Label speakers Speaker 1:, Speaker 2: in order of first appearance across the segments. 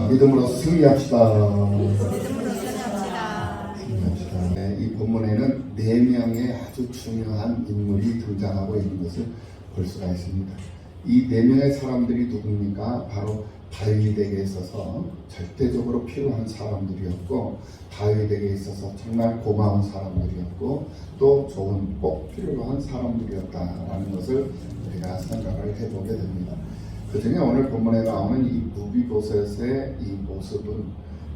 Speaker 1: 믿음으로 승리합시다.
Speaker 2: 승리합시다.
Speaker 1: 승리합시다. 네, 이 본문에는 4명의 아주 중요한 인물이 등장하고 있는 것을 볼 수가 있습니다. 이 4명의 사람들이 누굽니까? 바로 다윗에게 있어서 절대적으로 필요한 사람들이었고, 다윗에게 있어서 정말 고마운 사람들이었고, 또 좋은 꼭 필요한 사람들이었다라는 것을 우리가 생각을 해보게 됩니다. 그 중에 오늘 본문에 나오는 이 무비보셋의 이 모습은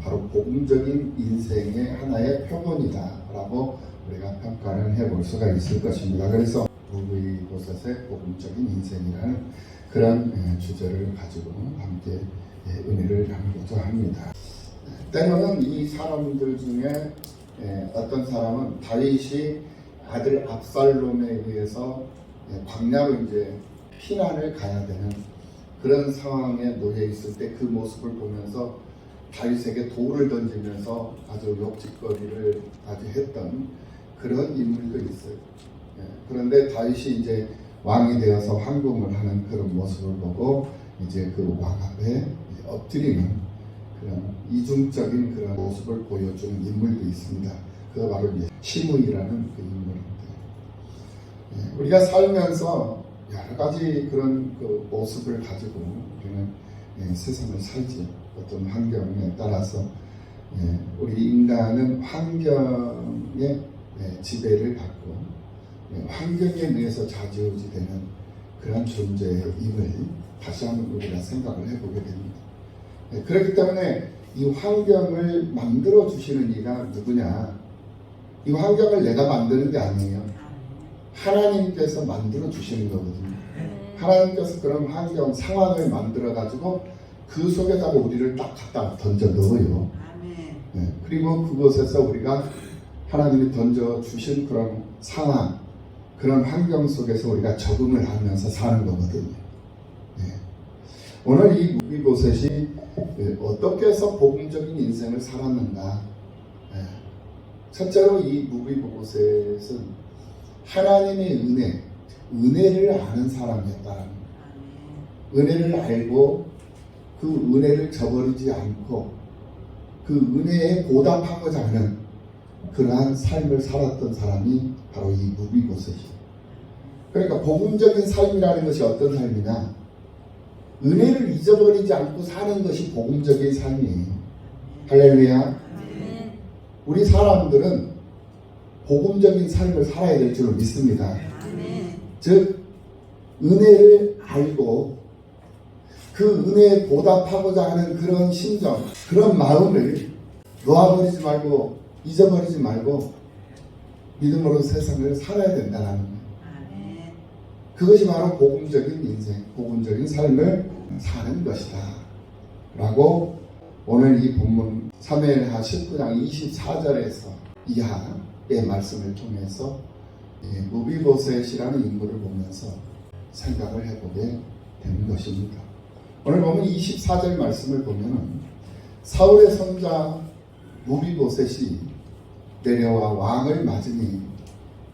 Speaker 1: 바로 복음적인 인생의 하나의 표본이다라고 우리가 평가를 해볼 수가 있을 것입니다. 그래서 무비보셋의 복음적인 인생이라는 그런 주제를 가지고 함께 은혜를 나누고자 합니다. 때로는 이 사람들 중에 어떤 사람은 다윗이 아들 압살롬에 의해서 광야로 이제 피난을 가야 되는 그런 상황에 놓여 있을 때 그 모습을 보면서 다윗에게 돌을 던지면서 아주 욕짓거리를 아주 했던 그런 인물도 있어요. 그런데 다윗이 이제 왕이 되어서 황금을 하는 그런 모습을 보고 이제 그 왕 앞에 엎드리는 그런 이중적인 그런 모습을 보여주는 인물도 있습니다. 그거 바로 이제 시므이라는 그 인물입니다. 우리가 살면서 여러 가지 그런 그 모습을 가지고 우리는 세상을 살지. 어떤 환경에 따라서 우리 인간은 환경의 지배를 받고 환경에 의해서 좌지우지되는 그런 존재임을 다시 한번 우리가 생각을 해보게 됩니다. 그렇기 때문에 이 환경을 만들어 주시는 이가 누구냐? 이 환경을 내가 만드는 게 아니에요. 하나님께서 만들어 주시는 거거든요. 하나님께서 그런 환경, 상황을 만들어 가지고 그 속에다가 우리를 딱 갖다 던져 넣어요. 그리고 그곳에서 우리가 하나님이 던져 주신 그런 상황, 그런 환경 속에서 우리가 적응을 하면서 사는 거거든요. 오늘 이 무비보셋이 어떻게 해서 복음적인 인생을 살았는가? 첫째로 이 무비보셋은 하나님의 은혜를 아는 사람이었다라는 거예요. 은혜를 알고 그 은혜를 저버리지 않고 그 은혜에 보답하고자 하는 그러한 삶을 살았던 사람이 바로 이 무비보셋이에요. 그러니까 복음적인 삶이라는 것이 어떤 삶이냐? 은혜를 잊어버리지 않고 사는 것이 복음적인 삶이에요. 할렐루야. 우리 사람들은 복음적인 삶을 살아야 될 줄 믿습니다. 즉 은혜를 알고 그 은혜에 보답하고자 하는 그런 심정, 그런 마음을 놓아버리지 말고 잊어버리지 말고 믿음으로 세상을 살아야 된다는 거예요. 그것이 바로 복음적인 인생, 복음적인 삶을 사는 것이다 라고 오늘 이 본문 사무엘하 19장 24절에서 이하의 말씀을 통해서 무비보셋이라는 인물을 보면서 생각을 해보게 되는 것입니다. 오늘 보면 24절 말씀을 보면 사울의 손자 무비보셋이 내려와 왕을 맞으니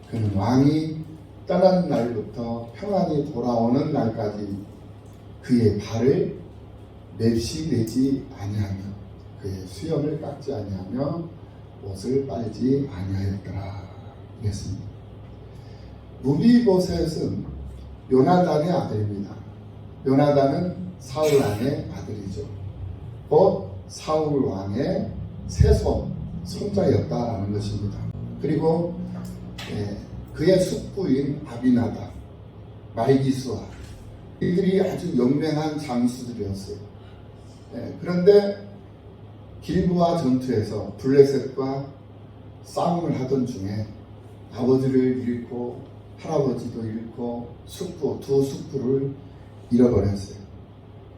Speaker 1: 그는 왕이 떠난 날부터 평안히 돌아오는 날까지 그의 발을 맵시 내지 아니하며 그의 수염을 깎지 아니하며 옷을 빨지 아니하였더라. 이랬습니다. 무비보셋은 요나단의 아들입니다. 요나단은 사울 왕의 아들이죠. 곧 사울 왕의 손자였다라는 것입니다. 그리고 그의 숙부인 아비나답, 말기수아 이들이 아주 용맹한 장수들이었어요. 그런데 길보아 전투에서 블레셋과 싸움을 하던 중에 아버지를 잃고 할아버지도 잃고 두 숙부를 잃어버렸어요.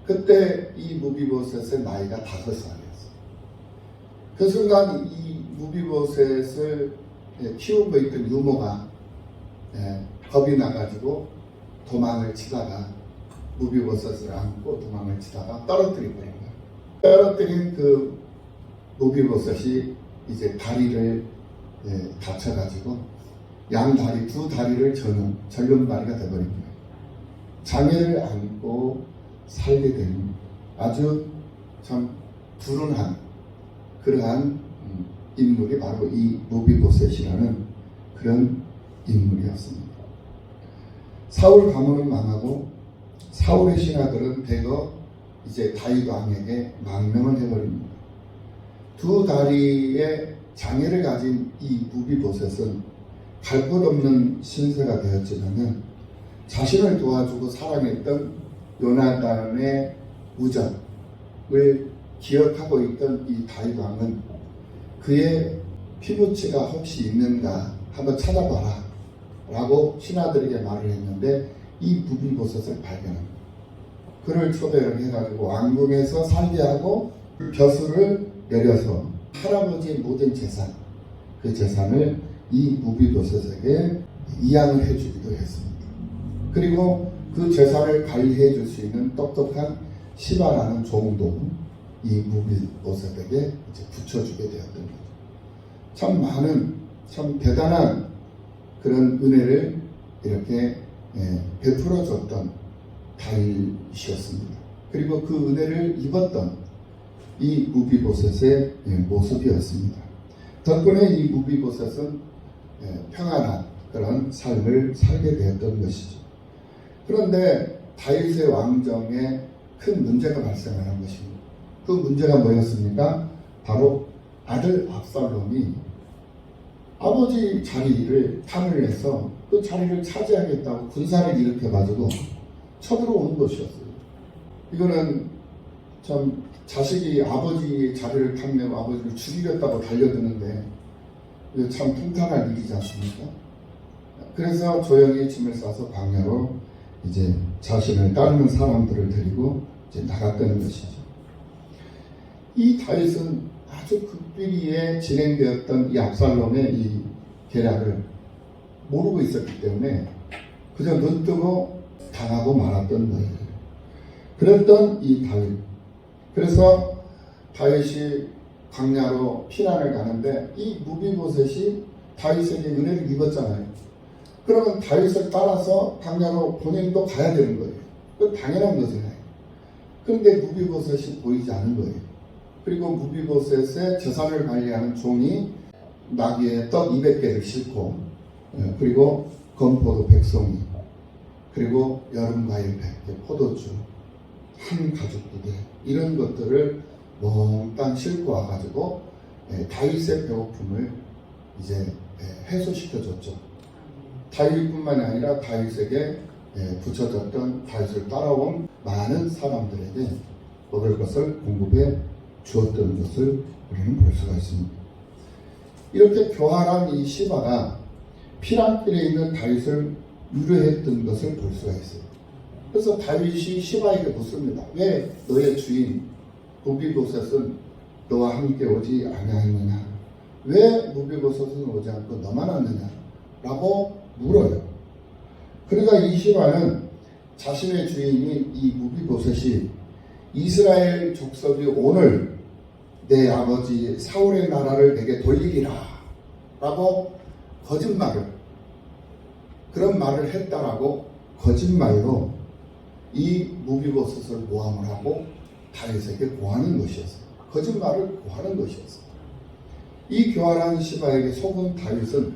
Speaker 1: 그때 이 무비보셋의 나이가 5살이었어요. 그 순간 이 무비보셋을 키우고 있던 유모가 겁이 나가지고 도망을 치다가 무비보셋을 안고 도망을 치다가 떨어뜨려 버린 거예요. 떨어뜨린 그 무비보셋이 이제 다리를 다쳐가지고 양다리, 두 다리를 절름다리가 되어버린 거예요. 장애를 안고 살게 된 아주 참 불운한 그러한 인물이 바로 이 무비보셋이라는 그런 인물이었습니다. 사울 가문은 망하고 사울의 신하들은 대거 이제 다윗 왕에게 망명을 해버립니다. 두 다리에 장애를 가진 이 무비보셋은 갈 곳 없는 신세가 되었지만 자신을 도와주고 사랑했던 요나단의 우정을 기억하고 있던 이 다윗 왕은 그의 피부치가 혹시 있는가 한번 찾아봐라 라고 신하들에게 말을 했는데 이 무비보셋을 발견합니다. 그를 초대를 해가지고 왕궁에서 살게 하고 벼슬을 내려서 할아버지의 모든 재산, 그 재산을 이 무비보셋에게 이양을 해주기도 했습니다. 그리고 그 재산을 관리해 줄 수 있는 똑똑한 시바라는 종도 이 무비보셋에게 이제 붙여주게 되었던 거죠. 참 많은, 참 대단한 그런 은혜를 이렇게 베풀어 줬던 다윗이었습니다. 그리고 그 은혜를 입었던 이 무비보셋의 모습이었습니다. 덕분에 이 무비보셋은 평안한 그런 삶을 살게 되었던 것이죠. 그런데 다윗의 왕정에 큰 문제가 발생하는 것입니다. 그 문제가 뭐였습니까? 바로 아들 압살롬이 아버지 자리를 탐을 해서 그 자리를 차지하겠다고 군사를 일으켜가지고 쳐들어오는 것이었어요. 이거는 참 자식이 아버지의 자리를 탐내고 아버지를 죽이겠다고 달려드는데 이거 참 통탄할 일이지 않습니까? 그래서 조용히 짐을 싸서 광야로 이제 자신을 따르는 사람들을 데리고 이제 나갔다는 것이죠. 이 다윗은 아주 극비리에 진행되었던 이 압살롬의 이 계략을 모르고 있었기 때문에 그저 눈뜨고 당하고 말았던 거예요. 그랬던 이 다윗. 그래서 다윗이 광야로 피난을 가는데 이 무비보셋이 다윗에게 은혜를 입었잖아요. 그러면 다윗을 따라서 광야로 본인도 가야 되는 거예요. 그 당연한 거잖아요. 그런데 무비보셋이 보이지 않은 거예요. 그리고 무비보셋의 재산을 관리하는 종이 나귀에 떡 200개를 싣고 그리고 건포도 100송이 그리고 여름과일 100개, 포도주, 한 가죽부대 이런 것들을 몽땅 싣고 와가지고 다윗의 배고픔을 이제 해소시켜줬죠. 다윗뿐만이 아니라 다윗에게 붙여졌던 다윗을 따라온 많은 사람들에게 먹을 것을 공급해 주었던 것을 우리는 볼 수가 있습니다. 이렇게 교활한 이 시바가 피난길에 있는 다윗을 유려했던 것을 볼 수가 있어요. 그래서 다윗이 시바에게 묻습니다. 왜 너의 주인 무비보셋은 너와 함께 오지 아니하느냐? 왜 무비보셋은 오지 않고 너만 왔느냐? 라고 물어요. 그러니까 이 시바는 자신의 주인이 이 무비보셋이 이스라엘 족속이 오늘 내 아버지 사울의 나라를 내게 돌리리라 라고 거짓말을 그런 말을 했다라고 거짓말로 이 무비보셋을 모함을 하고 다윗에게 고하는 것이었어요. 거짓말을 고하는 것이었어요. 이 교활한 시바에게 속은 다윗은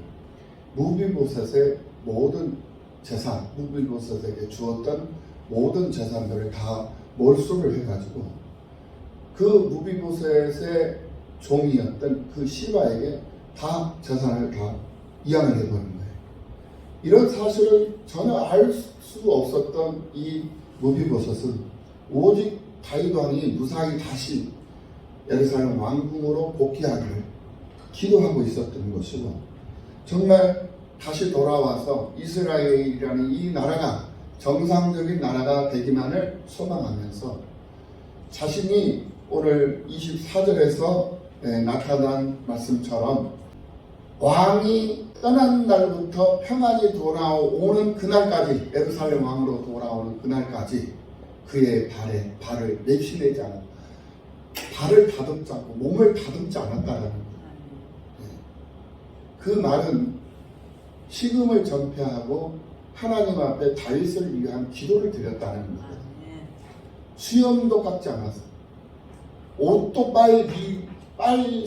Speaker 1: 무비보셋의 모든 재산, 무비보셋에게 주었던 모든 재산들을 다 몰수를 해가지고 그 무비보셋의 종이었던 그 시바에게 다 재산을 다 이양을 해버린 거예요. 이런 사실을 전혀 알 수도 없었던 이 무비보셋은 오직 다윗 왕이 무사히 다시 예루살렘 왕궁으로 복귀하기를 기도하고 있었던 것이고 정말 다시 돌아와서 이스라엘이라는 이 나라가 정상적인 나라가 되기만을 소망하면서 자신이 오늘 24절에서 나타난 말씀처럼 왕이 떠난 날부터 평안히 돌아오는 그날까지 예루살렘 왕으로 돌아오는 그날까지 그의 발을 맵시내지 않았다. 발을 다듬지 않고 몸을 다듬지 않았다는 거예요. 그 말은 식음을 전폐하고 하나님 앞에 다윗을 위한 기도를 드렸다는 거예요. 수염도 깎지 않았어요. 옷도 빨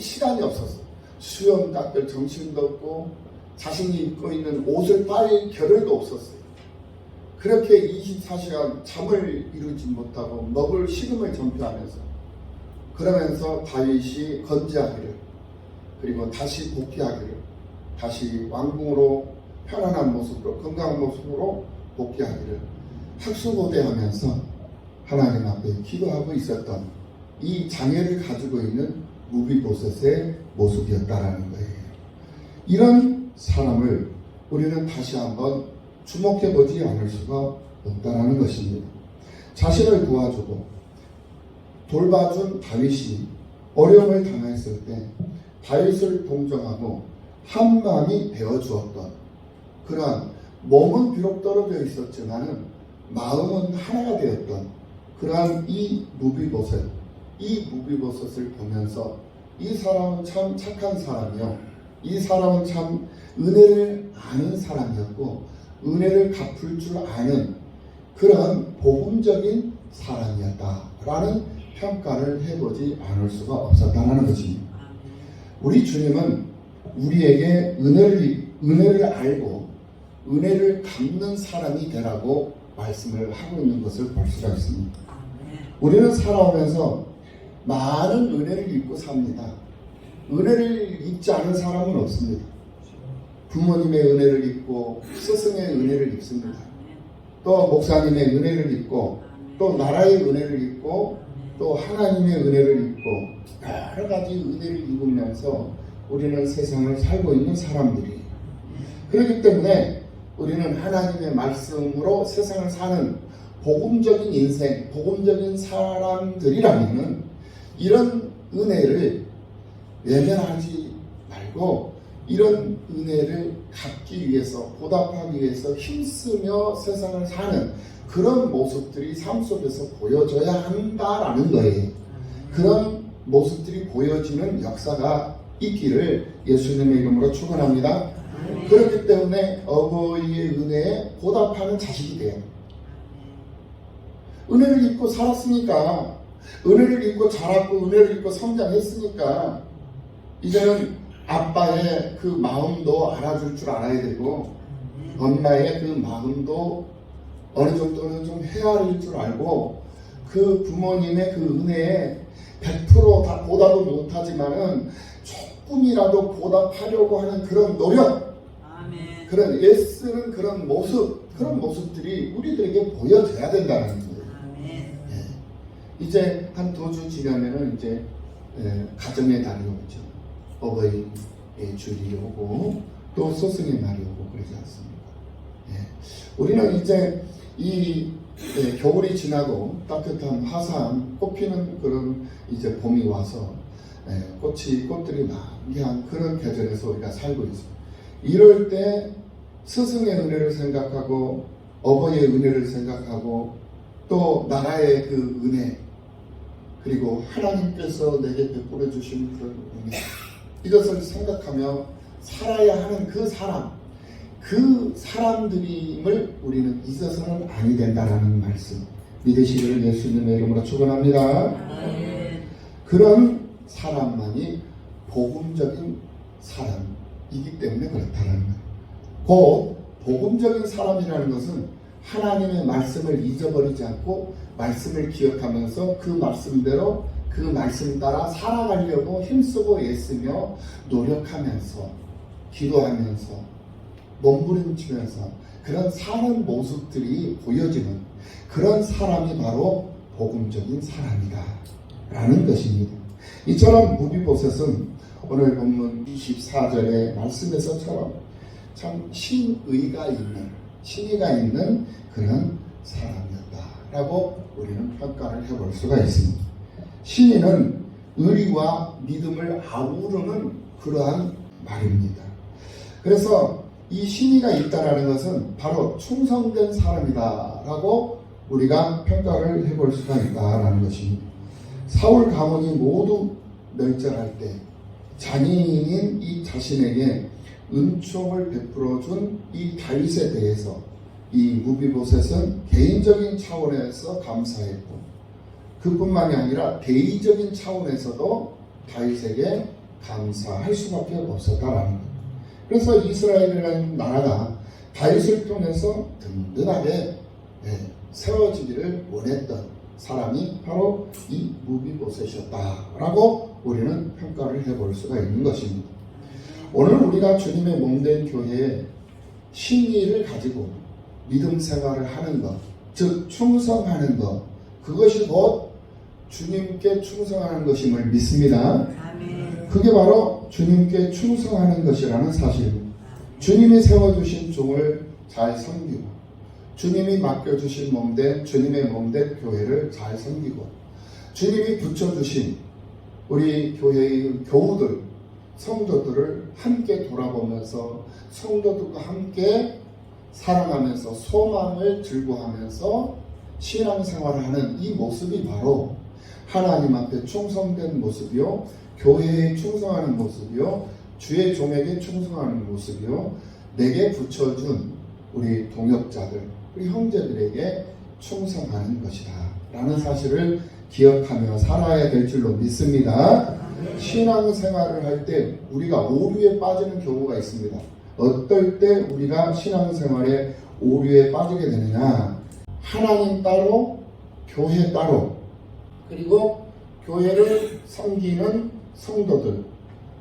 Speaker 1: 시간이 없었어. 수염 깎을 정신도 없고 자신이 입고 있는 옷을 빨 겨를도 없었어요. 그렇게 24시간 잠을 이루지 못하고 먹을 식음을 전폐하면서, 그러면서 다윗이 건재하기를, 그리고 다시 복귀하기를, 다시 왕궁으로 편안한 모습으로, 건강한 모습으로 복귀하기를 학수고대하면서 하나님 앞에 기도하고 있었던 이 장애를 가지고 있는 무비보셋의 모습이었다라는 거예요. 이런 사람을 우리는 다시 한번 주목해 보지 않을 수가 없다라는 것입니다. 자신을 도와주고 돌봐준 다윗이 어려움을 당했을 때 다윗을 동정하고 한 마음이 되어주었던, 그러한 몸은 비록 떨어져 있었지만은 마음은 하나가 되었던 그러한 이 무비보셋을 보면서 이 사람은 참 착한 사람이요, 이 사람은 참 은혜를 아는 사람이었고 은혜를 갚을 줄 아는 그런 복음적인 사람이었다라는 평가를 해보지 않을 수가 없었다는 것입니다. 우리 주님은 우리에게 은혜를 알고 은혜를 갚는 사람이 되라고 말씀을 하고 있는 것을 볼 수가 있습니다. 우리는 살아오면서 많은 은혜를 입고 삽니다. 은혜를 입지 않은 사람은 없습니다. 부모님의 은혜를 입고 스승의 은혜를 입습니다. 또 목사님의 은혜를 입고 또 나라의 은혜를 입고 또 하나님의 은혜를 입고 여러 가지 은혜를 입으면서 우리는 세상을 살고 있는 사람들이에요. 그렇기 때문에 우리는 하나님의 말씀으로 세상을 사는 복음적인 인생, 복음적인 사람들이라면 이런 은혜를 외면하지 말고 이런 은혜를 갚기 위해서, 보답하기 위해서 힘쓰며 세상을 사는 그런 모습들이 삶 속에서 보여져야 한다라는 거예요. 그런 모습들이 보여지는 역사가 있기를 예수님의 이름으로 축원합니다. 그렇기 때문에 어버이의 은혜에 보답하는 자식이 돼요. 은혜를 입고 살았으니까, 은혜를 입고 자랐고 은혜를 입고 성장했으니까 이제는 아빠의 그 마음도 알아줄 줄 알아야 되고 엄마의 그 마음도 어느 정도는 좀 헤아릴 줄 알고 그 부모님의 그 은혜에 100%다 보답은 못하지만은 조금이라도 보답하려고 하는 그런 노력, 아멘. 그런 애쓰는 그런 모습, 그런 모습들이 우리들에게 보여져야 된다는 거예요. 네. 이제 한 2주 지나면은 이제 가정의 달이 오죠. 어버이의 주일이 오고 또 스승의 날이 오고 그러지 않습니까? 우리는 이제 이 겨울이 지나고 따뜻한 화사한 꽃피는 그런 이제 봄이 와서 꽃들이 만개한 그런 계절에서 우리가 살고 있습니다. 이럴 때 스승의 은혜를 생각하고 어버이의 은혜를 생각하고 또 나라의 그 은혜, 그리고 하나님께서 내게 베풀어 주신 그런 은혜, 이것을 생각하며 살아야 하는 그 사람들임을 우리는 잊어서는 아니 된다라는 말씀 믿으시기를 예수님의 이름으로 축원합니다. 그런 사람만이 복음적인 사람이기 때문에 그렇다는 거예요. 곧 복음적인 사람이라는 것은 하나님의 말씀을 잊어버리지 않고 말씀을 기억하면서 그 말씀대로 그 말씀 따라 살아가려고 힘쓰고 애쓰며 노력하면서 기도하면서 몸부림치면서 그런 사는 모습들이 보여지는 그런 사람이 바로 복음적인 사람이다 라는 것입니다. 이처럼 무비보셋은 오늘 본문 24절의 말씀에서처럼 참 신의가 있는 그런 사람이었다라고 우리는 평가를 해볼 수가 있습니다. 신의는 의리와 믿음을 아우르는 그러한 말입니다. 그래서 이 신의가 있다라는 것은 바로 충성된 사람이다라고 우리가 평가를 해볼 수가 있다라는 것입니다. 사울 가문이 모두 멸절할 때 장인인 이 자신에게 은총을 베풀어 준 이 다윗에 대해서 이 무비보셋은 개인적인 차원에서 감사했고 그뿐만이 아니라 대의적인 차원에서도 다윗에게 감사할 수밖에 없었다라는 것. 그래서 이스라엘이라는 나라가 다윗을 통해서 든든하게 세워지기를 원했던 사람이 바로 이 무비보셋이었다라고 우리는 평가를 해볼 수가 있는 것입니다. 오늘 우리가 주님의 몸된 교회에 신의를 가지고 믿음 생활을 하는 것, 즉 충성하는 것, 그것이 곧 주님께 충성하는 것임을 믿습니다. 그게 바로 주님께 충성하는 것이라는 사실입니다. 주님이 세워주신 종을 잘 섬기고 주님이 맡겨주신 몸된 주님의 몸된 교회를 잘 섬기고 주님이 붙여주신 우리 교회의 교우들, 성도들을 함께 돌아보면서 성도들과 함께 사랑하면서 소망을 즐거워하면서 신앙생활을 하는 이 모습이 바로 하나님 앞에 충성된 모습이요, 교회에 충성하는 모습이요, 주의 종에게 충성하는 모습이요, 내게 붙여준 우리 동역자들, 우리 형제들에게 충성하는 것이다 라는 사실을 기억하며 살아야 될 줄로 믿습니다. 신앙생활을 할 때 우리가 오류에 빠지는 경우가 있습니다. 어떨 때 우리가 신앙생활에 오류에 빠지게 되느냐, 하나님 따로 교회 따로 그리고 교회를 섬기는 성도들,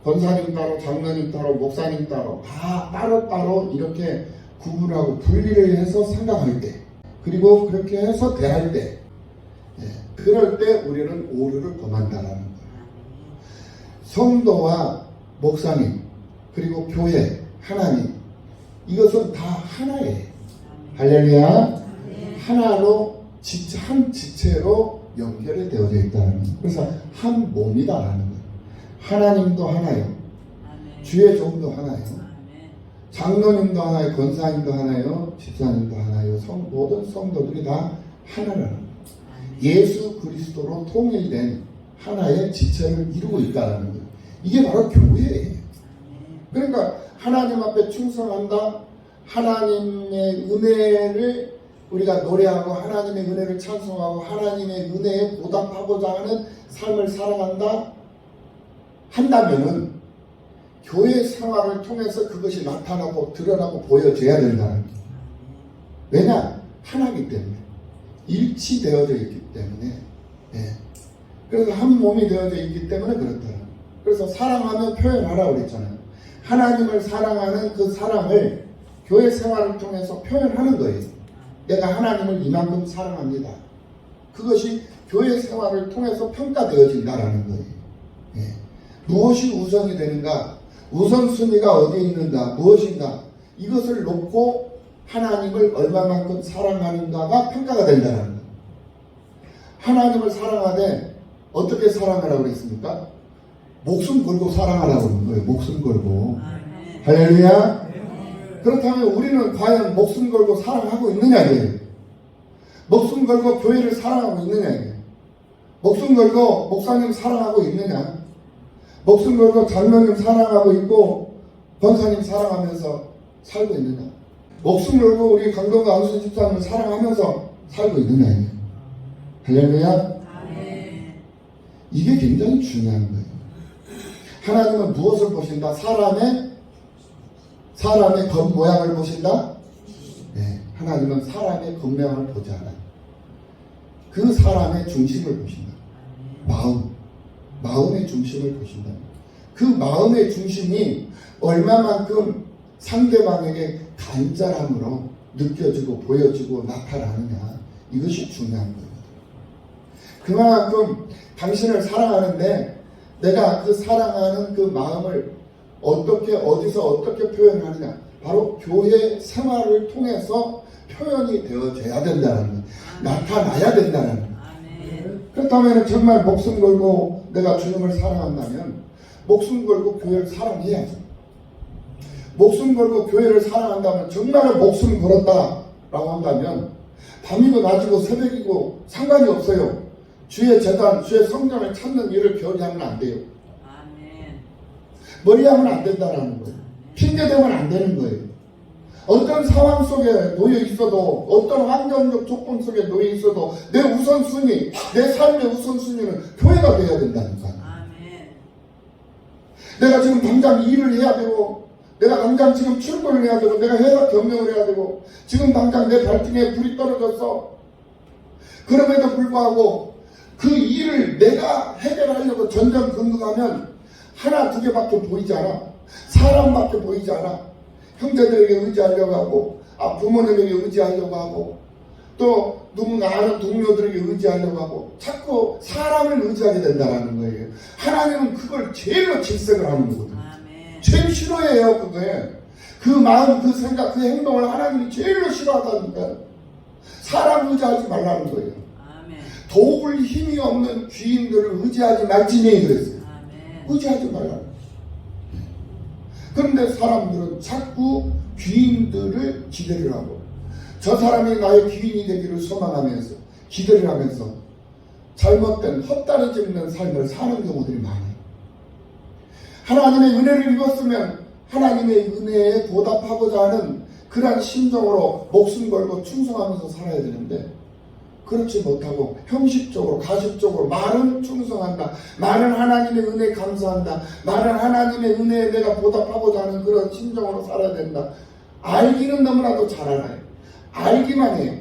Speaker 1: 권사님 따로 장로님 따로 목사님 따로 다 따로따로 이렇게 구분하고 분리를 해서 생각할 때, 그리고 그렇게 해서 대할 때, 그럴 때 우리는 오류를 범한다라는 거예요. 성도와 목사님 그리고 교회, 하나님, 이것은 다 하나예요. 할렐루야. 하나로 한 지체로 연결이 되어져 있다는 거예요. 그래서 한 몸이다라는 거예요. 하나님도 하나요, 주의 종도 하나요, 장로님도 하나요, 권사님도 하나요, 집사님도 하나요, 모든 성도들이 다 하나라는 거예요. 예수 그리스도로 통일된 하나의 지체를 이루고 있다는 거예요. 이게 바로 교회예요. 그러니까 하나님 앞에 충성한다, 하나님의 은혜를 우리가 노래하고 하나님의 은혜를 찬송하고 하나님의 은혜에 보답하고자 하는 삶을 살아간다 한다면은 교회 생활을 통해서 그것이 나타나고 드러나고 보여져야 된다는 거예요. 왜냐? 하나이기 때문에, 일치되어져 있기 때문에, 그래서 한 몸이 되어져 있기 때문에 그렇더라고요. 그래서 사랑하면 표현하라고 그랬잖아요. 하나님을 사랑하는 그 사랑을 교회 생활을 통해서 표현하는 거예요. 내가 하나님을 이만큼 사랑합니다. 그것이 교회 생활을 통해서 평가되어진다라는 거예요. 무엇이 우선이 되는가, 우선순위가 어디에 있는가, 무엇인가, 이것을 놓고 하나님을 얼마만큼 사랑하는가가 평가가 된다는 거예요. 하나님을 사랑하되 어떻게 사랑하라고 그랬습니까? 목숨 걸고 사랑하라고 그러는 거예요. 목숨 걸고. 할렐루야. 그렇다면 우리는 과연 목숨 걸고 사랑하고 있느냐 이거예요. 목숨 걸고 교회를 사랑하고 있느냐 이거예요. 목숨 걸고 목사님 사랑하고 있느냐, 목숨 걸고 장로님 사랑하고 있고 권사님 사랑하면서 살고 있느냐, 목숨 걸고 우리 강동과 안수 집사님을 사랑하면서 살고 있느냐 이거예요. 할렐루야. 이게 굉장히 중요한 거예요. 하나님은 무엇을 보신다? 사람의 겉모양을 보신다? 하나님은 사람의 겉모양을 보지 않아요. 그 사람의 중심을 보신다. 마음의 중심을 보신다. 그 마음의 중심이 얼마만큼 상대방에게 간절함으로 느껴지고 보여지고 나타나느냐, 이것이 중요한 거예요. 그만큼 당신을 사랑하는데 내가 그 사랑하는 그 마음을 어떻게, 어디서 어떻게 표현하느냐, 바로 교회 생활을 통해서 표현이 되어져야 된다는 거예요. 나타나야 된다는 거예요. 그렇다면 정말 목숨 걸고 내가 주님을 사랑한다면 목숨 걸고 교회를 사랑해야죠. 목숨 걸고 교회를 사랑한다면, 정말 목숨 걸었다라고 한다면 밤이고 낮이고 새벽이고 상관이 없어요. 주의 재단, 주의 성령을 찾는 일을 게을리하면 안 돼요. 머리하면 안 된다라는 거예요. 핑계대면 안 되는 거예요. 어떤 상황 속에 놓여 있어도, 어떤 환경적 조건 속에 놓여 있어도 내 우선순위, 내 삶의 우선순위는 교회가 되어야 된다니까.
Speaker 2: 아멘.
Speaker 1: 내가 지금 당장 일을 해야 되고, 내가 당장 지금 출근을 해야 되고, 내가 회사 경영을 해야 되고, 지금 당장 내 발등에 불이 떨어졌어. 그럼에도 불구하고 그 일을 내가 해결하려고 전전긍긍하면 하나 두 개밖에 보이지 않아. 사람밖에 보이지 않아. 형제들에게 의지하려고 하고, 부모님에게 의지하려고 하고, 또 누군가 아는 동료들에게 의지하려고 하고, 자꾸 사람을 의지하게 된다는 거예요. 하나님은 그걸 제일로 질색을 하는 거거든요.
Speaker 2: 아멘.
Speaker 1: 제일 싫어해요. 그게 그 마음, 그 생각, 그 행동을 하나님이 제일로 싫어하다니까. 사람 의지하지 말라는 거예요.
Speaker 2: 아멘.
Speaker 1: 도울 힘이 없는 귀인들을 의지하지 말지니 그랬어요.
Speaker 2: 아멘.
Speaker 1: 의지하지 말라는 거예요. 그런데 사람들은 자꾸 귀인들을 기대를 하고, 저 사람이 나의 귀인이 되기를 소망하면서 기대를 하면서 잘못된 헛다리 짚는 삶을 사는 경우들이 많아요. 하나님의 은혜를 입었으면 하나님의 은혜에 보답하고자 하는 그러한 심정으로 목숨 걸고 충성하면서 살아야 되는데, 그렇지 못하고 형식적으로, 가식적으로 말은 충성한다, 말은 하나님의 은혜에 감사한다, 말은 하나님의 은혜에 내가 보답하고자 하는 그런 심정으로 살아야 된다. 알기는 너무나도 잘 알아요. 알기만 해요.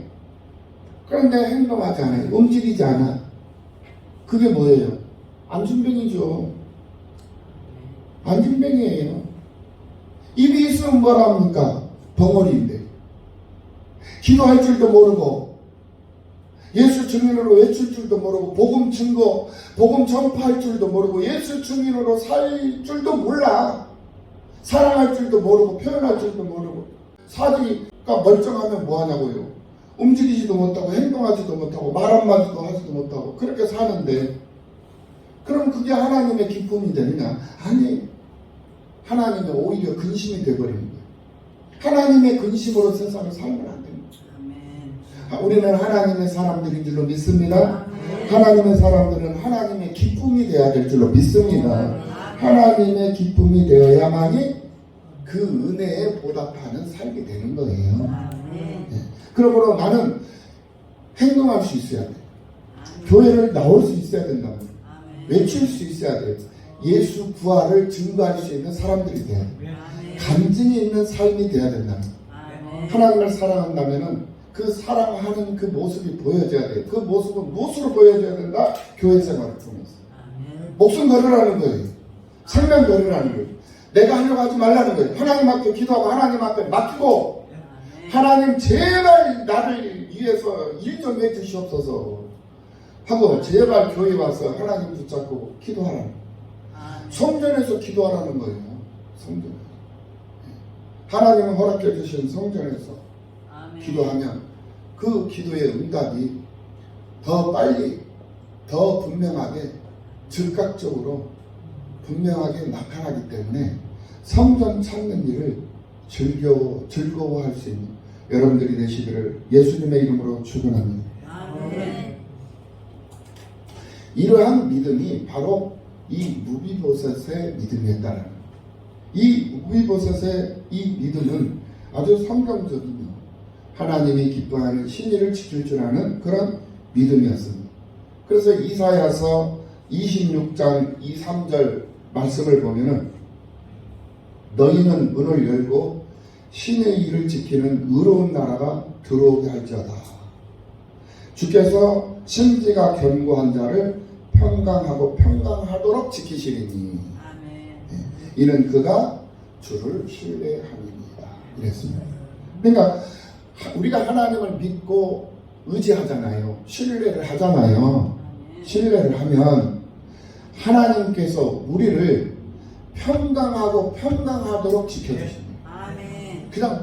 Speaker 1: 그런데 행동하지 않아요. 움직이지 않아. 그게 뭐예요? 안준병이죠. 안준병이에요. 입이 있으면 뭐라 합니까? 벙어리인데. 기도할 줄도 모르고, 예수 증인으로 외칠 줄도 모르고, 복음 증거, 복음 전파할 줄도 모르고, 예수 증인으로 살 줄도 몰라. 사랑할 줄도 모르고, 표현할 줄도 모르고, 사지가 멀쩡하면 뭐하냐고요. 움직이지도 못하고, 행동하지도 못하고, 말 한마디도 하지도 못하고, 그렇게 사는데, 그럼 그게 하나님의 기쁨이 되느냐? 아니, 하나님의 오히려 근심이 되어버리는 거예요. 하나님의 근심으로 세상을 살면 안 됩니다. 우리는 하나님의 사람들인 줄로 믿습니다. 하나님의 사람들은 하나님의 기쁨이 되어야 될 줄로 믿습니다. 하나님의 기쁨이 되어야만이 그 은혜에 보답하는 삶이 되는 거예요. 네. 그러므로 나는 행동할 수 있어야 돼. 교회를 나올 수 있어야 된다고. 외칠 수 있어야 돼요. 예수 부활을 증거할 수 있는 사람들이 돼야 돼요. 간증이 있는 삶이 돼야 된다는 거예요. 하나님을 사랑한다면은 그 사랑하는 그 모습이 보여져야 돼요. 그 모습은 무엇으로 보여져야 된다? 교회 생활을 통해서. 목숨 걸으라는 거예요. 생명 걸으라는 거예요. 내가 하려고 하지 말라는 거예요. 하나님 앞에 기도하고 하나님 앞에 맡기고, 하나님 제발 나를 위해서 일 좀 해주시옵소서 하고, 제발 교회 와서 하나님 붙잡고 기도하라는 거예요. 성전에서 기도하라는 거예요. 성전에서. 하나님은 허락해 주신 성전에서 기도하면 그 기도의 응답이 더 빨리, 더 분명하게, 즉각적으로 분명하게 나타나기 때문에 성전 찾는 일을 즐거워할 수 있는 여러분들이 되시기를 예수님의 이름으로 축원합니다. 이러한 믿음이 바로 이 무비보셋의 믿음이었다는 거예요. 이 무비보셋의 이 믿음은 아주 성경적이며 하나님이 기뻐하는 신의를 지킬 줄 아는 그런 믿음이었습니다. 그래서 이사야서 26장 2, 3절 말씀을 보면은 너희는 문을 열고 신의 일을 지키는 의로운 나라가 들어오게 할지어다. 주께서 심지가 견고한 자를 평강하고 평강하도록 지키시리니 이는 그가 주를 신뢰함이니이다. 이랬습니다. 그러니까 우리가 하나님을 믿고 의지하잖아요. 신뢰를 하잖아요. 신뢰를 하면 하나님께서 우리를 평강하고 평강하도록 지켜주십니다. 그냥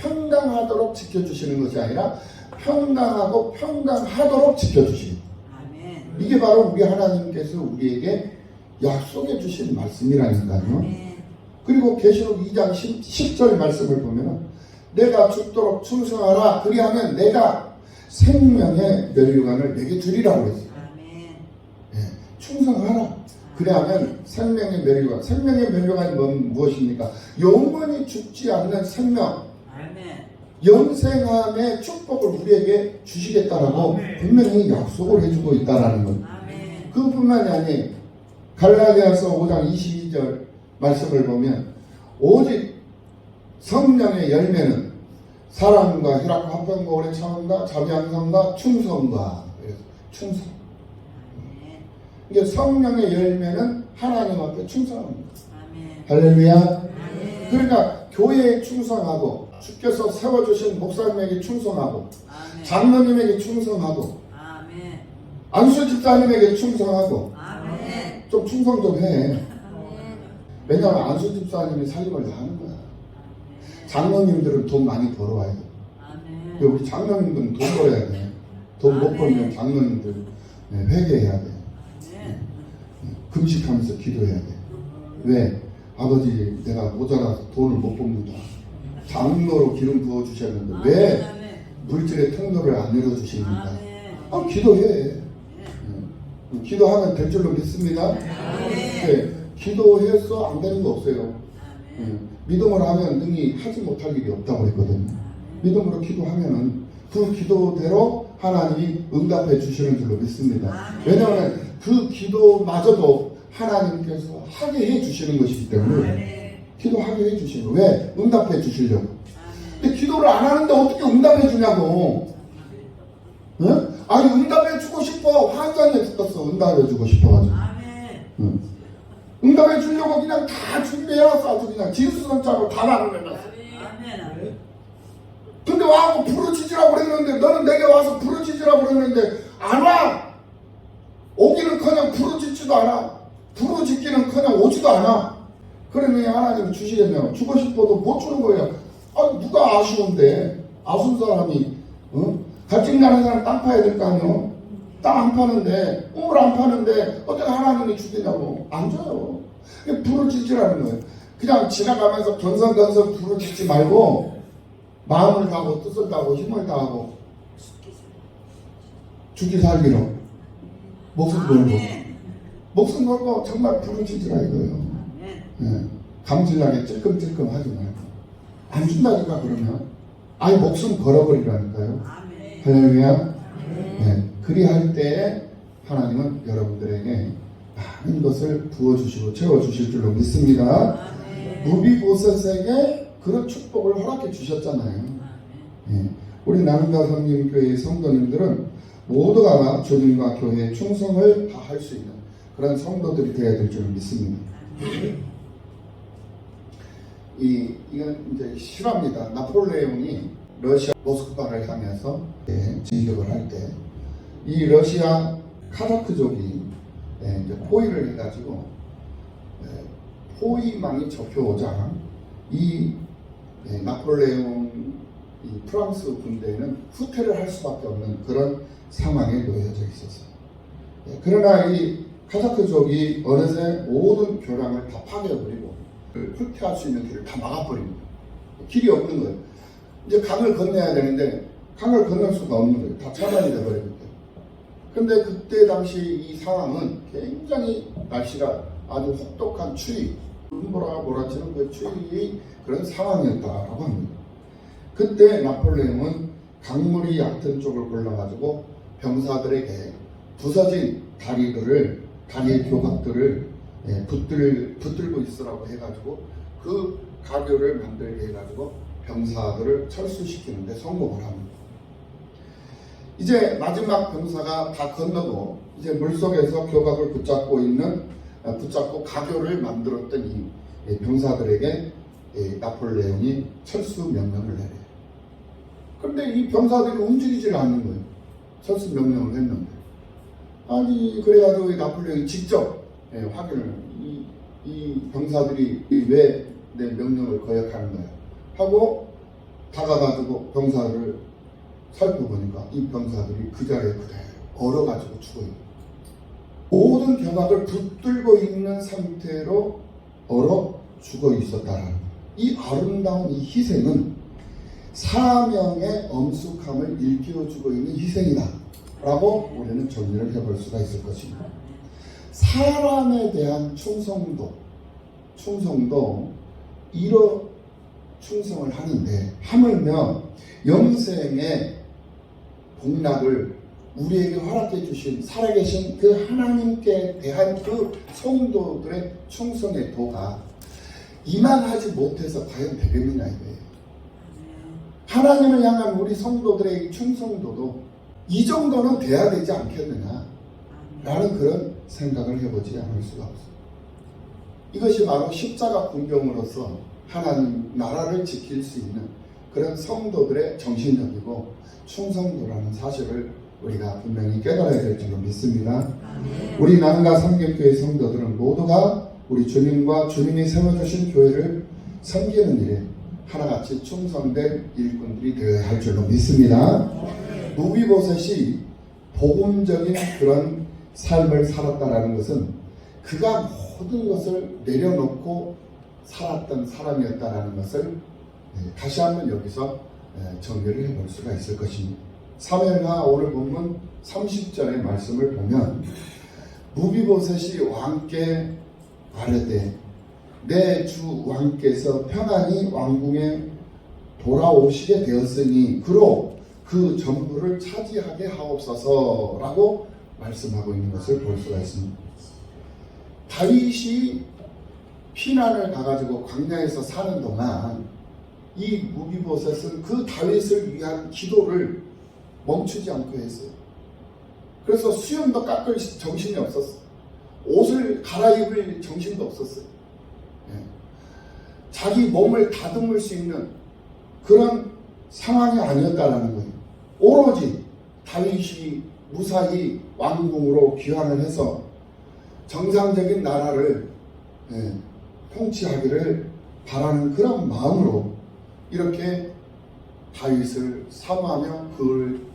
Speaker 1: 평강하도록 지켜주시는 것이 아니라 평강하고 평강하도록 지켜주십니다. 이게 바로 우리 하나님께서 우리에게 약속해 주신 말씀이라니까요. 그리고 계시록 2장 10절 말씀을 보면 내가 죽도록 충성하라. 그리하면 내가 생명의 면류관을 내게 주리라고 했어요. 네, 충성하라. 그리하면 생명의 면류관. 생명의 면류관이 무엇입니까? 영원히 죽지 않는 생명. 영생함의 축복을 우리에게 주시겠다라고 분명히 약속을 해주고 있다라는 것. 그뿐만이 아니에요. 갈라디아서 5장 22절 말씀을 보면 오직 성령의 열매는 사랑과 희락과 화평과 오래 참음과 자비양성과 충성과 충성. 이게 성령의 열매는 하나님 앞에 충성합니다. 할렐루야. 그러니까 교회에 충성하고 주께서 세워주신 목사님에게 충성하고 장로님에게 충성하고 안수 집사님에게 충성하고 좀 충성 좀 해. 왜냐하면 안수 집사님이 살림을 다 하는 거야. 장로님들은 돈 많이 벌어와야 돼. 우리 장로님들은 돈 벌어야 돼. 돈 못 벌면 장로님들 회개해야 돼. 금식하면서 기도해야 돼. 왜? 아버지 내가 모자라서 돈을 못 법니다. 장로로 기름 부어 주셨는데 왜 물질의 통로를 안 열어주십니까? 기도해. 기도하면 될 줄로 믿습니다. 네, 기도해서 안 되는 거 없어요. 믿음을 하면 능히 하지 못할 일이 없다고 했거든요. 믿음으로 기도하면은 그 기도대로 하나님이 응답해 주시는 줄로 믿습니다. 왜냐하면 그 기도마저도 하나님께서 하게 해 주시는 것이기 때문에 기도하게 해 주시는 거예요. 왜? 응답해 주시려고. 근데 기도를 안 하는데 어떻게 응답해 주냐고. 응? 아니 응답해 주고 싶어. 환장해 죽겠어. 응답해 주고 싶어가지고. 응답해 주려고 그냥 다 준비해놨어. 아주 그냥 진수성찬으로 다 나눠내놨어. 근데 와서 부르짖으라고 그랬는데 너는 내게 와서 부르짖으라고 그랬는데 안 와. 오기는커녕 부르짖지도 않아. 부르짖기는커녕 오지도 않아. 그러니 하나님 주시려면 주고 싶어도 못 주는 거예요. 아니 누가 아쉬운데 아쉬운 사람이 갈증 나는 사람 땅 파야 될 거 아니에요. 땅 안 파는데 우물 안 파는데 어떻게 하나님이 주겠냐고. 안 줘요. 부르짖으라는 거예요. 그냥 지나가면서 건성건성 부르짖지 말고 마음을 다하고 뜻을 다하고 힘을 다하고 죽기 살기로 목숨 걸고 목숨 걸고 정말 부르짖으라 이거예요. 감질나게 찔끔찔끔 하지 말고 안 준다니까. 그러면 아예 목숨 걸어버리라니까요. 할렐루야. 그리할 때 하나님은 여러분들에게 많은 것을 부어주시고 채워주실 줄로 믿습니다. 무비보셋에게 그런 축복을 허락해 주셨잖아요. 우리 나눔과 섬김교회 성도님들은 모두가 주님과 교회에 충성을 다할 수 있는 그런 성도들이 되어야 될 줄 믿습니다. 이건 이제 실화입니다. 나폴레옹이 러시아 모스크바를 향해서 진격을 할 때 이 러시아 카자크족이 이제 포위를 해가지고 포위망이 접혀오자 이 나폴레옹 이 프랑스 군대는 후퇴를 할 수밖에 없는 그런 상황에 놓여져 있었어요. 그러나 이 카자크족이 어느새 모든 교량을 다 파괴해버리고 후퇴할 수 있는 길을 다 막아버립니다. 길이 없는 거예요. 이제 강을 건너야 되는데 강을 건널 수가 없는 거예요. 다 차단이 되어버리기 때문에. 근데 그때 당시 이 상황은 굉장히 날씨가 아주 혹독한 추위, 눈보라가 몰아치는 그 추위의 그런 상황이었다라고 합니다. 그때 나폴레옹은 강물이 얕은 쪽을 골라가지고 병사들에게 부서진 다리의 교각들을 붙들고 있으라고 해가지고 그 가교를 만들게 해가지고 병사들을 철수시키는데 성공을 합니다. 이제 마지막 병사가 다 건너고 이제 물속에서 교각을 붙잡고 가교를 만들었던 이 병사들에게 나폴레옹이 철수 명령을 내려요. 그런데 이 병사들이 움직이질 않는 거예요. 철수 명령을 했는데. 아니 그래가지고 나폴레옹이 직접 확인을 이 병사들이 왜 내 명령을 거역하는 거야 하고 다가가지고 병사를 살펴보니까 이 병사들이 그 자리에 그대로 얼어가지고 죽어요. 모든 교각을 붙들고 있는 상태로 얼어 죽어 있었다라는 이 아름다운 이 희생은 사명의 엄숙함을 일깨워주고 있는 희생이다 라고 우리는 정리를 해볼 수가 있을 것입니다. 사람에 대한 충성도 충성을 하는데 하물며 영생의 복락을 우리에게 허락해 주신 살아계신 그 하나님께 대한 그 성도들의 충성의 도가 이만하지 못해서 과연 되겠느냐 이거예요. 하나님을 향한 우리 성도들의 충성도도 이 정도는 돼야 되지 않겠느냐 라는 그런 생각을 해보지 않을 수가 없어요. 이것이 바로 십자가 군병으로서 하나님 나라를 지킬 수 있는 그런 성도들의 정신력이고 충성도라는 사실을 우리가 분명히 깨달아야 될 줄로 믿습니다. 우리 남가 삼겹교회 성도들은 모두가 우리 주님과 주님이 세워주신 교회를 섬기는 일에 하나같이 충성된 일꾼들이 되어야 할 줄로 믿습니다. 무비보셋이 복음적인 그런 삶을 살았다라는 것은 그가 모든 것을 내려놓고 살았던 사람이었다라는 것을 다시 한번 여기서 정리를 해볼 수가 있을 것입니다. 사무엘하 오늘 본문 30절의 말씀을 보면 무비보셋이 왕께 아뢰되 내 주 왕께서 평안히 왕궁에 돌아오시게 되었으니 그로 그 전부를 차지하게 하옵소서라고 말씀하고 있는 것을 볼 수가 있습니다. 다윗이 피난을 가가지고 광야에서 사는 동안 이 무비보셋은 그 다윗을 위한 기도를 멈추지 않고 했어요. 그래서 수염도 깎을 정신이 없었어요. 옷을 갈아입을 정신도 없었어요. 자기 몸을 다듬을 수 있는 그런 상황이 아니었다라는 거예요. 오로지 다윗이 무사히 왕궁으로 귀환을 해서 정상적인 나라를 통치하기를 바라는 그런 마음으로 이렇게 다윗을 사모하며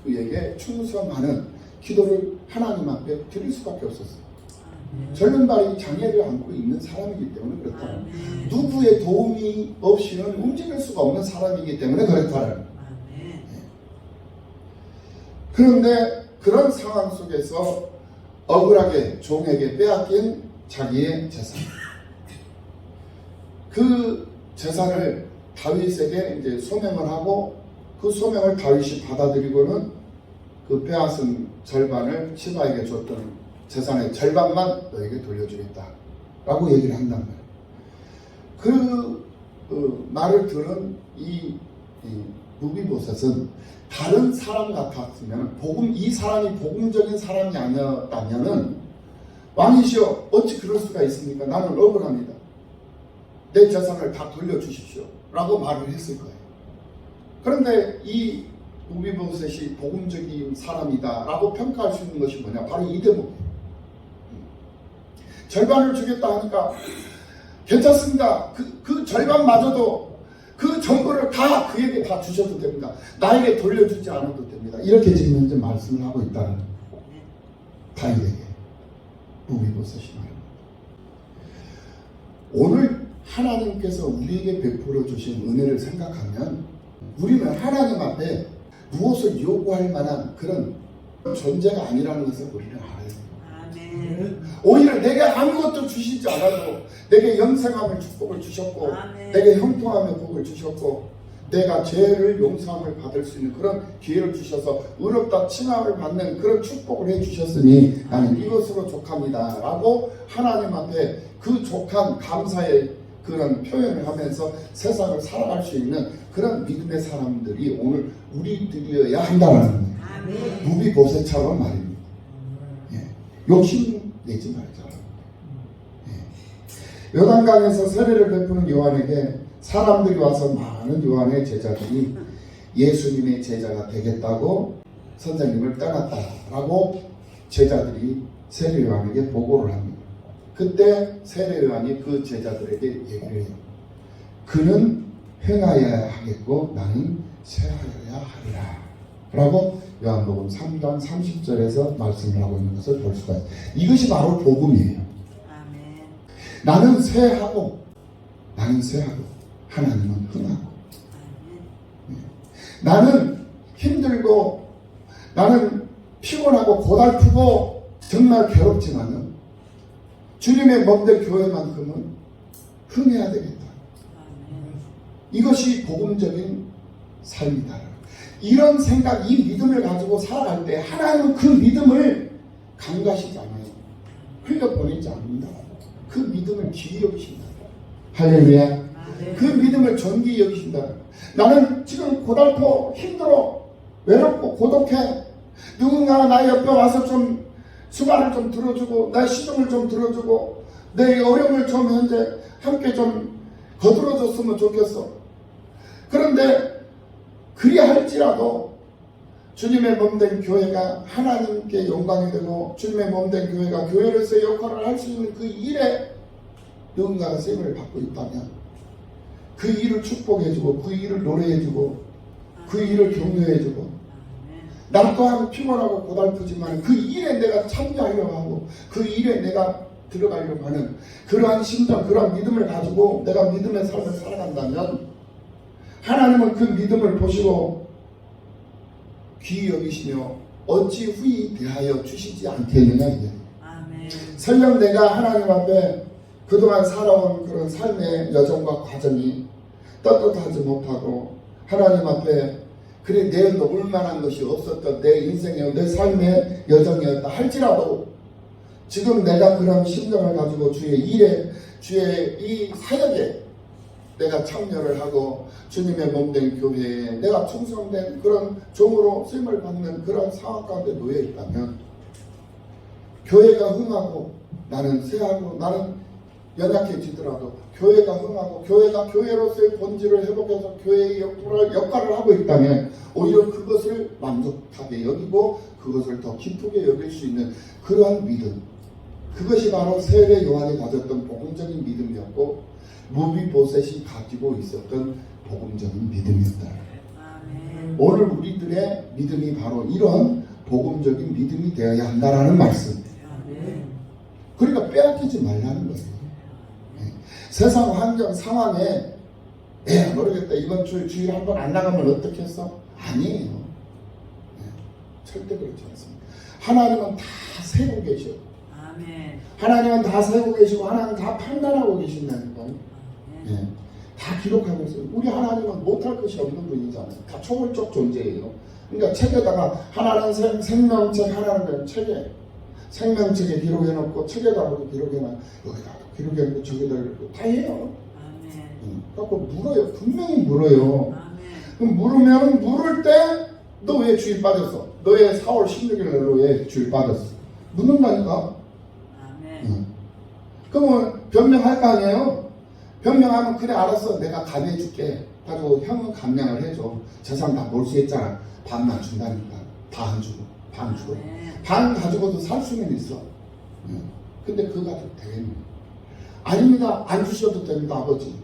Speaker 1: 그에게 충성하는 기도를 하나님 앞에 드릴 수밖에 없었어요. 젊은 발이 장애를 안고 있는 사람이기 때문에 그렇다. 누구의 도움이 없이는 움직일 수가 없는 사람이기 때문에 그렇다. 그런데 그런 상황 속에서 억울하게 종에게 빼앗긴 자기의 재산, 그 재산을 다윗에게 이제 소명을 하고 그 소명을 다윗이 받아들이고는 그 빼앗은 절반을 시바에게 줬던 재산의 절반만 너에게 돌려주겠다 라고 얘기를 한단 말이에요. 그 말을 들은 이 무비보셋은 다른 사람 같았으면 이 사람이 복음적인 사람이 아니었다면은 왕이시여 어찌 그럴 수가 있습니까? 나는 억울합니다. 내 재산을 다 돌려주십시오 라고 말을 했을 거예요. 그런데 이 무비보셋이 복음적인 사람이다 라고 평가할 수 있는 것이 뭐냐? 바로 이 대목이에요. 절반을 주겠다 하니까 괜찮습니다. 그 절반마저도 그 전부를 다 그에게 다 주셔도 됩니다. 나에게 돌려주지 않아도 됩니다. 이렇게 지금 현재 말씀을 하고 있다는 다윗에게 무비보셋이 말합니다. 오늘 하나님께서 우리에게 베풀어 주신 은혜를 생각하면 우리는 하나님 앞에 무엇을 요구할 만한 그런 존재가 아니라는 것을 우리는 알아야 돼요. 오히려 내게 아무것도 주시지 않아도 내게 영생함을 축복을 주셨고 내게 형통함의 복을 주셨고 내가 죄를 용서함을 받을 수 있는 그런 기회를 주셔서 의롭다 칭함을 받는 그런 축복을 해주셨으니 나는 이것으로 족합니다 라고 하나님 앞에 그 족한 감사의 그런 표현을 하면서 세상을 살아갈 수 있는 그런 믿음의 사람들이 오늘 우리들이어야 한다는 무비보셋처럼 말입니다. 욕심 내지 말자. 요단강에서 세례를 베푸는 요한에게 사람들이 와서 많은 요한의 제자들이 예수님의 제자가 되겠다고 선생님을 떠났다라고 제자들이 세례 요한에게 보고를 합니다. 그때 세례 요한이 그 제자들에게 얘기를 해요. 그는 행하여야 하겠고 나는 세하여야 하리라 라고 요한복음 3장 30절에서 말씀을 하고 있는 것을 볼 수가 있어요. 이것이 바로 복음이에요. 아멘. 나는 세하고 하나님은 흥하고 나는 힘들고 나는 피곤하고 고달프고 정말 괴롭지만은 주님의 몸될 교회만큼은 흥해야 되겠다. 이것이 복음적인 삶이다. 이런 생각, 이 믿음을 가지고 살아갈 때 하나님은 그 믿음을 강가시지 않아요. 흘려보내지 않는다. 그 믿음을 귀히 여기신다. 할렐루야. 그 믿음을 존귀히 여기신다. 나는 지금 고달퍼, 힘들어, 외롭고 고독해. 누군가 나의 옆에 와서 좀 수발을 좀 들어주고 나의 시종을 좀 들어주고 내 어려움을 좀 현재 함께 좀 거들어줬으면 좋겠어. 그런데 그리할지라도 주님의 몸된 교회가 하나님께 영광이 되고 주님의 몸된 교회가 교회로서의 역할을 할 수 있는 그 일에 누군가가 세임을 받고 있다면 그 일을 축복해주고 그 일을 노래해주고 그 일을 격려해주고 나 또한 피곤하고 고달프지만 그 일에 내가 참여하려고 하고 그 일에 내가 들어가려고 하는 그러한 심정, 그러한 믿음을 가지고 내가 믿음의 삶을 살아간다면 하나님은 그 믿음을 보시고 귀히 여기시며 어찌 후히 대하여 주시지 않겠느냐. 설령 내가 하나님 앞에 그동안 살아온 그런 삶의 여정과 과정이 떳떳하지 못하고 하나님 앞에 그래 내 놓을 만한 것이 없었던 내 인생의 내 삶의 여정이었다 할지라도 지금 내가 그런 심정을 가지고 주의 일에 주의 이 사역에 내가 참여를 하고 주님의 몸된 교회에 내가 충성된 그런 종으로 쓰임을 받는 그런 상황 가운데 놓여 있다면 교회가 흥하고 나는 쇠하고 나는 연약해지더라도 교회가 흥하고 교회가 교회로서의 본질을 회복해서 교회의 역할을 하고 있다면 오히려 그것을 만족하게 여기고 그것을 더 기쁘게 여길 수 있는 그러한 믿음, 그것이 바로 세례 요한이 가졌던 복음적인 믿음이었고 무비보셋이 가지고 있었던 복음적인 믿음이었다. 오늘 우리들의 믿음이 바로 이런 복음적인 믿음이 되어야 한다라는 말씀. 그러니까 빼앗기지 말라는 거예요. 세상 환경 상황에 모르겠다 이번 주일 한번 안 나가면 어떻겠어? 아니에요. 절대 그렇지 않습니다. 하나님은 다 세고 계셔. 하나님은 다 세고 계시고 하나님은 다 판단하고 계신다니까요. 다 기록하고 있어요. 우리 하나님은 못할 것이 없는 분이잖아요. 다 초월적 존재예요. 그러니까 책에다가 하나는 생명책, 하나는 책에 생명책에 기록해놓고 책에다 기록해놔 여기다 기록해놓고 저기다 이렇게 다 해요. 그래서 물어요. 분명히 물어요. 그럼 물으면 물을 때 너 왜 주일 빠졌어? 너 왜 4월 16일 날 왜 주일 빠졌어? 묻는다니까. 그러면 변명할 거 아니에요? 변명하면 그래 알았어 내가 감해줄게 가지고 형은 감량을 해줘. 재산 다 몰수했잖아. 반만 준다니까. 다 안 주고 반 주고 반 가지고도 살 수는 있어. 근데 그거 가지고 되겠니? 아닙니다. 안 주셔도 됩니다 아버지.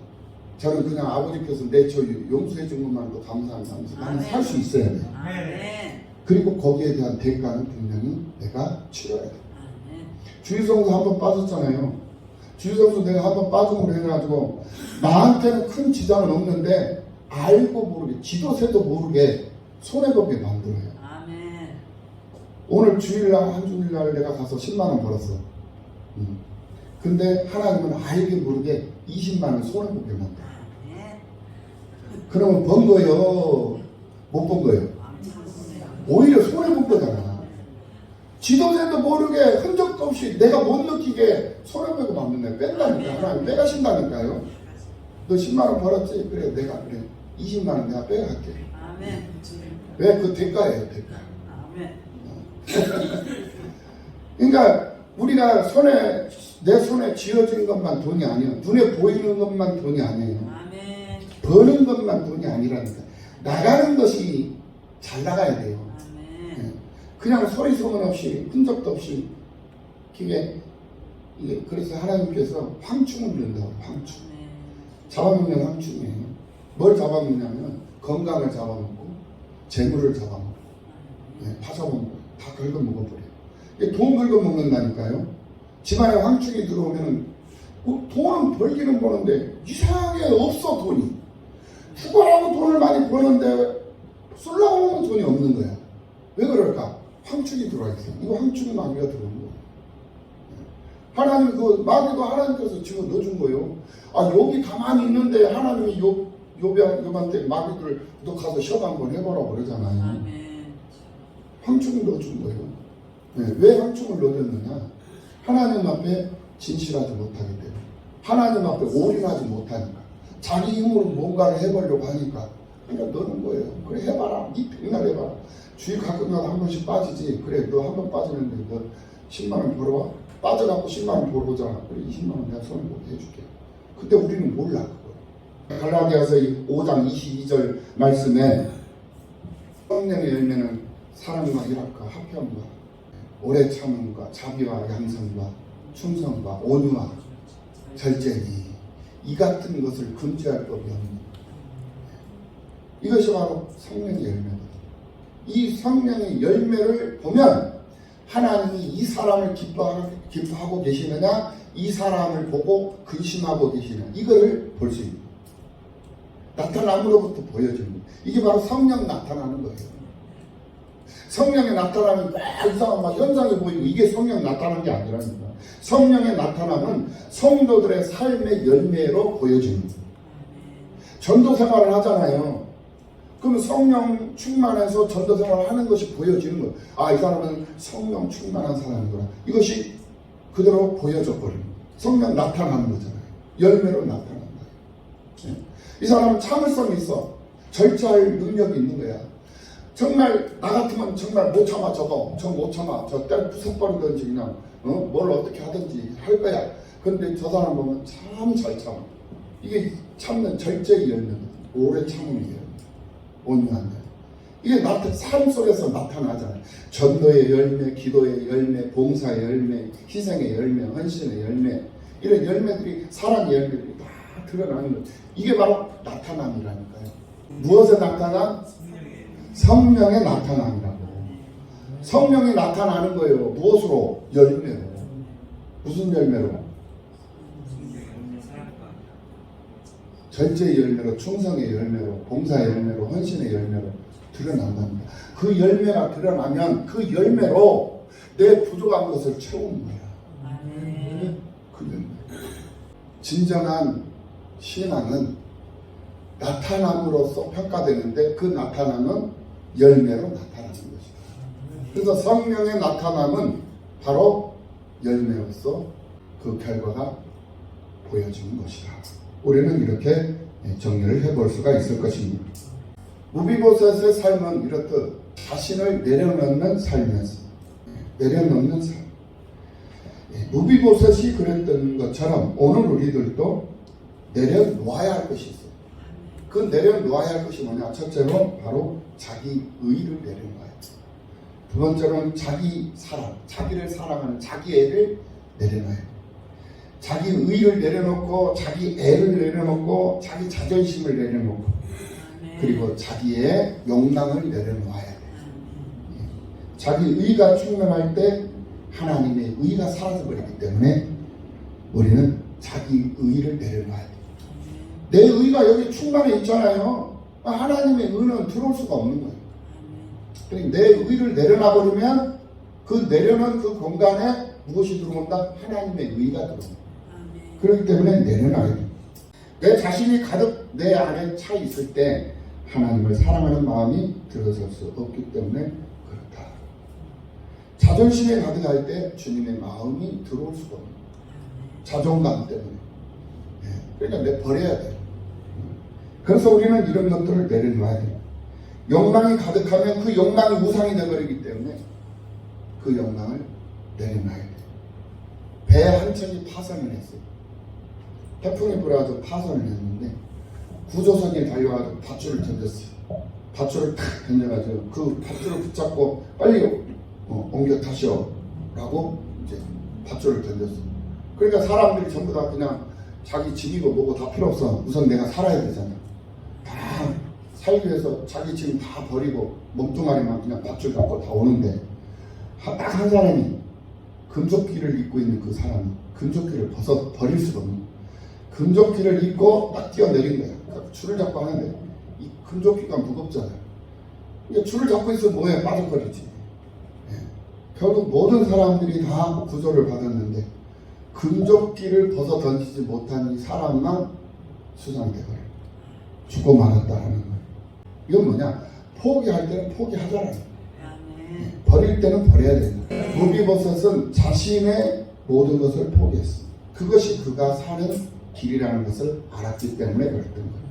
Speaker 1: 저는 그냥 아버지께서 내 저 용서해 준 것만으로 감사합니다 하면서 나는 살 수 있어야 돼. 그리고 거기에 대한 대가는 분명히 내가 치러야 돼. 주일성수 한번 빠졌잖아요. 주일성수 내가 한번 빠짐으로 해가지고 나한테는 큰 지장은 없는데 알고 모르게 지도새도 모르게 손해보게 만들어요. 오늘 주일날 한 주일날 내가 가서 10만원 벌었어. 근데 하나님은 알게 모르게 20만원 손해보게 만들어요. 그러면 번 거예요? 못 번 거예요? 오히려 손해본 거잖아. 지도새도 모르게 흔적도 없이 내가 못 느끼게 손해보고 만드네. 뺀다니까. 하나님 빼가신다니까요. 너 10만원 벌었지? 그래 내가 그래 20만원 내가 빼갈게. 왜? 그 대가예요 대가. 그러니까 우리가 내 손에 쥐어진 것만 돈이 아니에요. 눈에 보이는 것만 돈이 아니에요. 버는 것만 돈이 아니라니까. 나가는 것이 잘 나가야 돼요. 그냥 소리 소문 없이 흔적도 없이 이게 그래서 하나님께서 황충을 넣는다고. 황충 잡아먹는 황충이에요. 뭘 잡아먹냐면 건강을 잡아먹고 재물을 잡아먹고 파잡아먹고 다 긁어먹어버려요. 돈 긁어먹는다니까요. 집안에 황충이 들어오면 돈은 벌기는 버는데 이상하게 없어 돈이. 수고하고 돈을 많이 버는데 쓰려고 하는 돈이 없는 거야. 왜 그럴까? 황충이 들어와 있어요. 이거 황충이 마귀가 들어오는 거예요. 하나님 마귀도 하나님께서 집어 넣어준 거예요. 여기 가만히 있는데 하나님이 요 요한테 마귀들 너 가서 시험 한번 해보라고 그러잖아요.
Speaker 2: 아멘.
Speaker 1: 황충을 넣어준 거예요. 네, 왜 황충을 넣어줬느냐? 하나님 앞에 진실하지 못하기 때문에, 하나님 앞에 올인하지 못하니까, 자기 힘으로 뭔가를 해보려고 하니까 그러니까 넣는 거예요. 그래 해봐라. 니 백날 해봐라. 주위 가끔가다 한 번씩 빠지지. 그래 너 한 번 빠지는데 너 10만 원 벌어와. 빠져갖고 10만 원 벌어오잖아. 그래 20만 원 내가 손을 못 해줄게. 그때 우리는 몰라 그걸. 갈라디아서 5장 22절 말씀에 성령의 열매는 사랑과 희락과 화평과 오래 참음과 자비와 양선과 충성과 온유와 절제니 이 같은 것을 금지할 법이 없는. 이것이 바로 성령의 열매거든요. 이 성령의 열매를 보면 하나님이 이 사람을 기뻐하고 계시느냐, 이 사람을 보고 근심하고 계시느냐, 이거를 볼 수 있는, 나타남으로부터 보여지는 거예요. 이게 바로 성령 나타나는 거예요. 성령의 나타나면 막 이상한 막 현상이 보이고 이게 성령 나타나는 게 아니라니까. 성령의 나타남은 성도들의 삶의 열매로 보여지는 거예요. 전도 생활을 하잖아요. 그러면 성령 충만해서 전도 생활을 하는 것이 보여지는 거예요. 아, 이 사람은 성령 충만한 사람이구나. 이것이 그대로 보여져 버리는 거예요. 성령 나타나는 거잖아요. 열매로 나타나는 거예요. 이 사람은 참을성이 있어. 절제할 능력이 있는 거야. 정말 나 같으면 정말 못 참아. 저거 저 못 참아. 저 때를 부숴버리든지 그냥 뭘 어떻게 하든지 할 거야. 그런데 저 사람 보면 참 잘 참아. 이게 참는 절제의 열매거든요. 오래 참음이에요. 온유한 열. 이게 삶 속에서 나타나잖아요. 전도의 열매, 기도의 열매, 봉사의 열매, 희생의 열매, 헌신의 열매, 이런 열매들이, 사랑의 열매들이 다 드러나는 거예요. 이게 바로 나타남이라니까요. 무엇에 나타나? 성령의 나타남이라고. 성령이 나타나는 거예요. 무엇으로? 열매로. 무슨 열매로? 절제의 열매로, 충성의 열매로, 봉사의 열매로, 헌신의 열매로 드러난답니다. 그 열매가 드러나면 그 열매로 내 부족한 것을 채우는 거야. 그 열매. 진정한 신앙은 나타남으로써 평가되는데 그 나타남은 열매로 나타나는 것이다. 그래서 성령의 나타남은 바로 열매로서 그 결과가 보여지는 것이다. 우리는 이렇게 정리를 해볼 수가 있을 것입니다. 무비보셋의 삶은 이렇듯 자신을 내려놓는 삶이었습니다. 내려놓는 삶. 무비보셋이 그랬던 것처럼 오늘 우리들도 내려놓아야 할 것이 있어요. 그 내려놓아야 할 것이 뭐냐? 첫째로 바로 자기 의를 내려놓아야 돼요. 두 번째로는 자기 사랑, 자기를 사랑하는 자기 애를 내려놔야 돼요. 자기 의를 내려놓고, 자기 애를 내려놓고, 자기 자존심을 내려놓고, 그리고 자기의 욕망을 내려놓아야 돼요. 자기 의가 충만할 때 하나님의 의가 사라져버리기 때문에 우리는 자기 의를 내려놔야 돼요. 내 의가 여기 충만해 있잖아요. 하나님의 의는 들어올 수가 없는 거예요. 그러니까 내 의를 내려놔버리면 그 내려놓은 그 공간에 무엇이 들어온다? 하나님의 의가 들어온다. 그렇기 때문에 내려놔야 돼요. 내 자신이 가득 내 안에 차 있을 때 하나님을 사랑하는 마음이 들어설 수 없기 때문에 그렇다. 자존심에 가득할 때 주님의 마음이 들어올 수가 없는 거예요. 자존감 때문에. 그러니까 내 버려야 돼요. 그래서 우리는 이런 것들을 내려놔야 돼요. 욕망이 가득하면 그 욕망이 우상이 되어버리기 때문에 그 욕망을 내려놔야 돼요. 배 한 척이 파산을 했어요. 태풍이 불어와서 파손을 했는데 구조선이 달려와서 밧줄을 던졌어요. 밧줄을 탁 던져가지고 그 밧줄을 붙잡고 빨리 옮겨 타시오라고 이제 밧줄을 던졌어요. 그러니까 사람들이 전부 다 그냥 자기 집이고 뭐고 다 필요 없어. 우선 내가 살아야 되잖아. 다 살기 위해서 자기 짐 다 버리고 몸뚱아리만 그냥 밧줄 잡고 다 오는데 딱 한 사람이 금조끼를 입고 있는 그 사람이 금조끼를 벗어 버릴 수가 없는 거예요. 금조끼를 입고 딱 뛰어내린 거야. 그러니까 줄을 잡고 하는데 이 금조끼가 무겁잖아요. 그러니까 줄을 잡고 있으면 뭐해? 빠져버리지. 결국 모든 사람들이 다 구조를 받았는데 금조끼를 벗어 던지지 못한 이 사람만 수상되어요. 죽고 말았다 하는 거예요. 이건 뭐냐? 포기할 때는 포기하잖아요. 버릴 때는 버려야 된다. 무비보셋은 자신의 모든 것을 포기했습니다. 그것이 그가 사는 길이라는 것을 알았기 때문에 그랬던 거예요.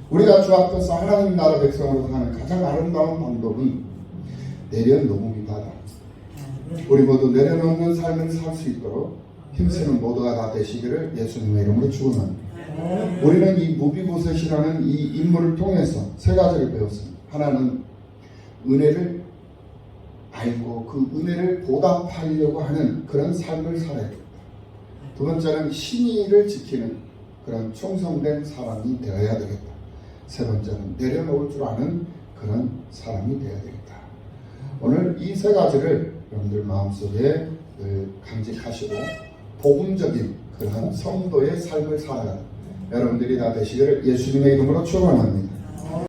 Speaker 1: 우리가 주 앞에서 하나님 나라 백성으로 사는 가장 아름다운 방법은 내려놓음이다. 우리 모두 내려놓는 삶을 살 수 있도록 힘쓰는 모두가 다 되시기를 예수님의 이름으로 축원합니다. 우리는 이 무비보셋이라는 이 인물을 통해서 세 가지를 배웠습니다. 하나는 은혜를 알고 그 은혜를 보답하려고 하는 그런 삶을 살아야 된다. 두 번째는 신의를 지키는 그런 충성된 사람이 되어야 되겠다. 세 번째는 내려놓을 줄 아는 그런 사람이 되어야 되겠다. 오늘 이 세 가지를 여러분들 마음속에 간직하시고 복음적인 그런 성도의 삶을 살아가는 여러분들이 다 되시기를 예수님의 이름으로 축원합니다.